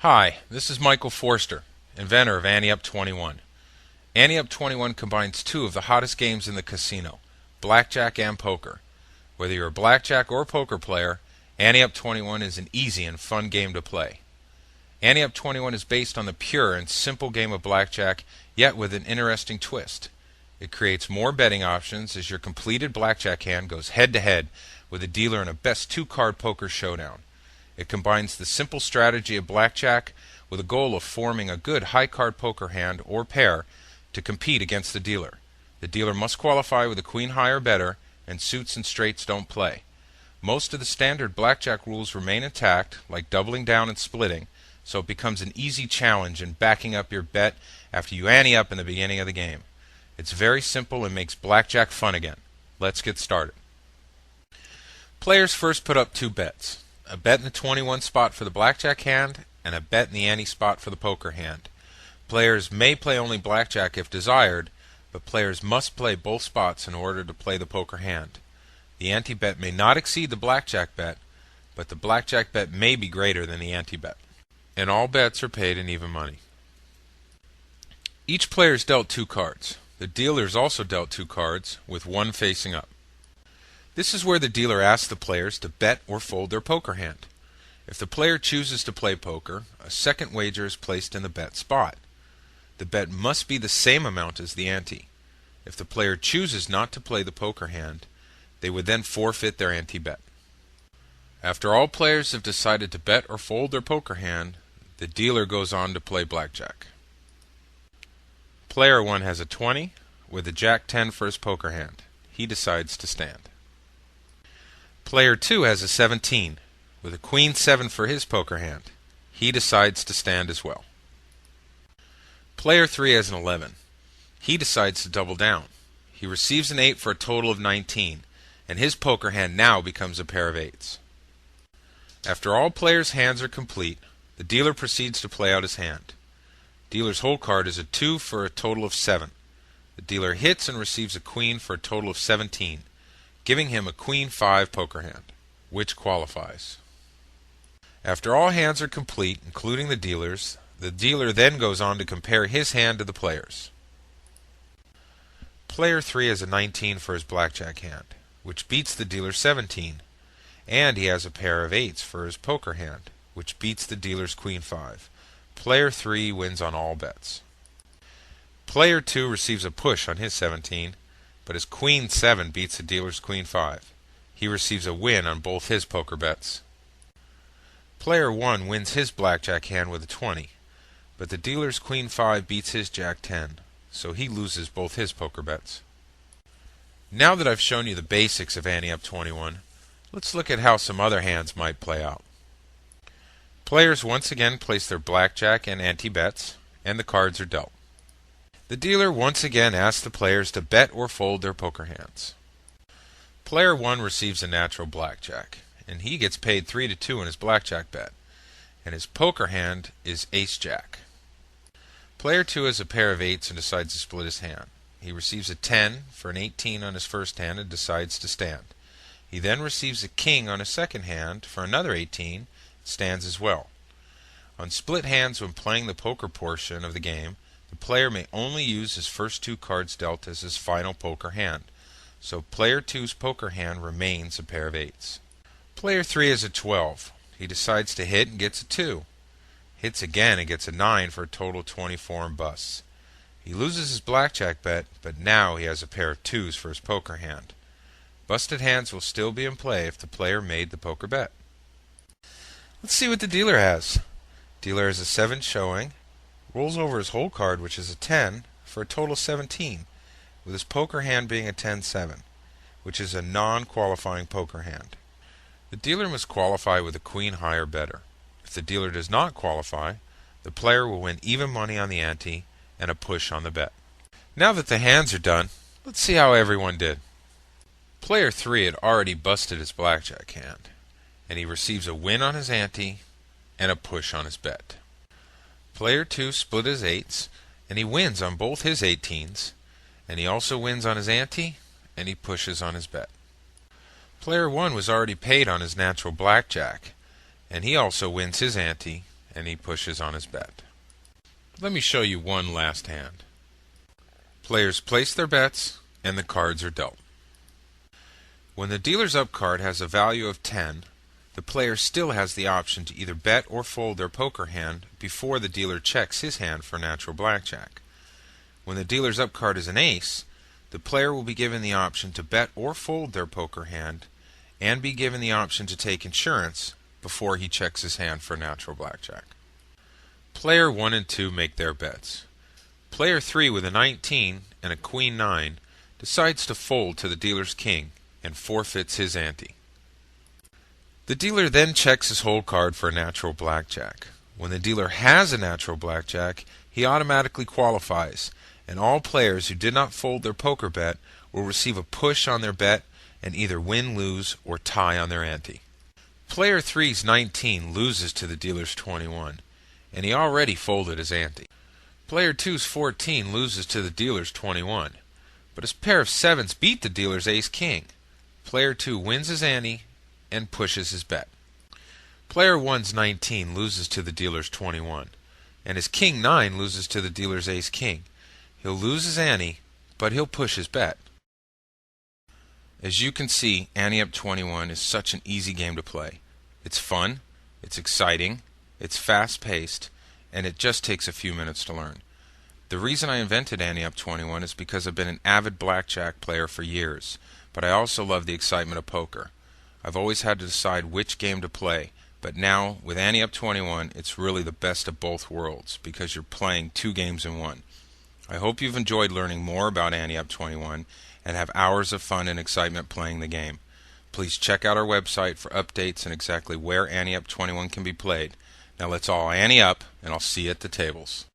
Hi, this is Michael Forster, inventor of Ante Up 21. Ante Up 21 combines two of the hottest games in the casino, blackjack and poker. Whether you're a blackjack or poker player, Ante Up 21 is an easy and fun game to play. Ante Up 21 is based on the pure and simple game of blackjack, yet with an interesting twist. It creates more betting options as your completed blackjack hand goes head-to-head with a dealer in a best two-card poker showdown. It combines the simple strategy of blackjack with a goal of forming a good high-card poker hand or pair to compete against the dealer. The dealer must qualify with a queen high or better, and suits and straights don't play. Most of the standard blackjack rules remain intact, like doubling down and splitting, so it becomes an easy challenge in backing up your bet after you ante up in the beginning of the game. It's very simple and makes blackjack fun again. Let's get started. Players first put up two bets. A bet in the 21 spot for the blackjack hand, and a bet in the ante spot for the poker hand. Players may play only blackjack if desired, but players must play both spots in order to play the poker hand. The ante bet may not exceed the blackjack bet, but the blackjack bet may be greater than the ante bet. And all bets are paid in even money. Each player is dealt two cards. The dealer is also dealt two cards, with one facing up. This is where the dealer asks the players to bet or fold their poker hand. If the player chooses to play poker, a second wager is placed in the bet spot. The bet must be the same amount as the ante. If the player chooses not to play the poker hand, they would then forfeit their ante bet. After all players have decided to bet or fold their poker hand, the dealer goes on to play blackjack. Player 1 has a 20 with a Jack 10 for his poker hand. He decides to stand. Player 2 has a 17 with a Queen 7 for his poker hand. He decides to stand as well. Player 3 has an 11. He decides to double down. He receives an 8 for a total of 19, and his poker hand now becomes a pair of 8s. After all players' hands are complete, the dealer proceeds to play out his hand. Dealer's hole card is a 2 for a total of 7. The dealer hits and receives a queen for a total of 17. Giving him a Queen 5 poker hand, which qualifies. After all hands are complete, including the dealer then goes on to compare his hand to the players. Player 3 has a 19 for his blackjack hand, which beats the dealer's 17, and he has a pair of 8s for his poker hand, which beats the dealer's Queen 5. Player 3 wins on all bets. Player 2 receives a push on his 17, but his Queen 7 beats the dealer's Queen 5. He receives a win on both his poker bets. Player 1 wins his blackjack hand with a 20, but the dealer's Queen 5 beats his Jack 10, so he loses both his poker bets. Now that I've shown you the basics of Ante Up 21, let's look at how some other hands might play out. Players once again place their blackjack and ante bets, and the cards are dealt. The dealer once again asks the players to bet or fold their poker hands. Player 1 receives a natural blackjack, and he gets paid 3-2 in his blackjack bet, and his poker hand is ace-jack. Player 2 has a pair of 8s and decides to split his hand. He receives a 10 for an 18 on his first hand and decides to stand. He then receives a king on his second hand for another 18 and stands as well. On split hands when playing the poker portion of the game, the player may only use his first two cards dealt as his final poker hand, so player 2's poker hand remains a pair of 8s. Player 3 has a 12. He decides to hit and gets a 2. Hits again and gets a 9 for a total of 24 and busts. He loses his blackjack bet, but now he has a pair of 2s for his poker hand. Busted hands will still be in play if the player made the poker bet. Let's see what the dealer has. Dealer has a 7 showing, rolls over his hole card, which is a 10, for a total of 17, with his poker hand being a 10-7, which is a non-qualifying poker hand. The dealer must qualify with a queen high or better. If the dealer does not qualify, the player will win even money on the ante and a push on the bet. Now that the hands are done, let's see how everyone did. Player 3 had already busted his blackjack hand, and he receives a win on his ante and a push on his bet. Player 2 split his 8s, and he wins on both his 18s, and he also wins on his ante, and he pushes on his bet. Player 1 was already paid on his natural blackjack, and he also wins his ante and he pushes on his bet. Let me show you one last hand. Players place their bets, and the cards are dealt. When the dealer's up card has a value of 10, the player still has the option to either bet or fold their poker hand before the dealer checks his hand for natural blackjack. When the dealer's up card is an ace, the player will be given the option to bet or fold their poker hand and be given the option to take insurance before he checks his hand for natural blackjack. Player 1 and 2 make their bets. Player 3 with a 19 and a queen 9 decides to fold to the dealer's king and forfeits his ante. The dealer then checks his whole card for a natural blackjack. When the dealer has a natural blackjack, he automatically qualifies, and all players who did not fold their poker bet will receive a push on their bet and either win, lose, or tie on their ante. Player 3's 19 loses to the dealer's 21, and he already folded his ante. Player 2's 14 loses to the dealer's 21, but his pair of 7s beat the dealer's ace-king. Player 2 wins his ante and pushes his bet. Player 1's 19 loses to the dealer's 21, and his king 9 loses to the dealer's ace-king. He'll lose his ante, but he'll push his bet. As you can see, Ante Up 21 is such an easy game to play. It's fun, it's exciting, it's fast-paced, and it just takes a few minutes to learn. The reason I invented Ante Up 21 is because I've been an avid blackjack player for years, but I also love the excitement of poker. I've always had to decide which game to play, but now with Ante Up 21 it's really the best of both worlds because you're playing two games in one. I hope you've enjoyed learning more about Ante Up 21 and have hours of fun and excitement playing the game. Please check out our website for updates and exactly where Ante Up 21 can be played. Now let's all ante up, and I'll see you at the tables.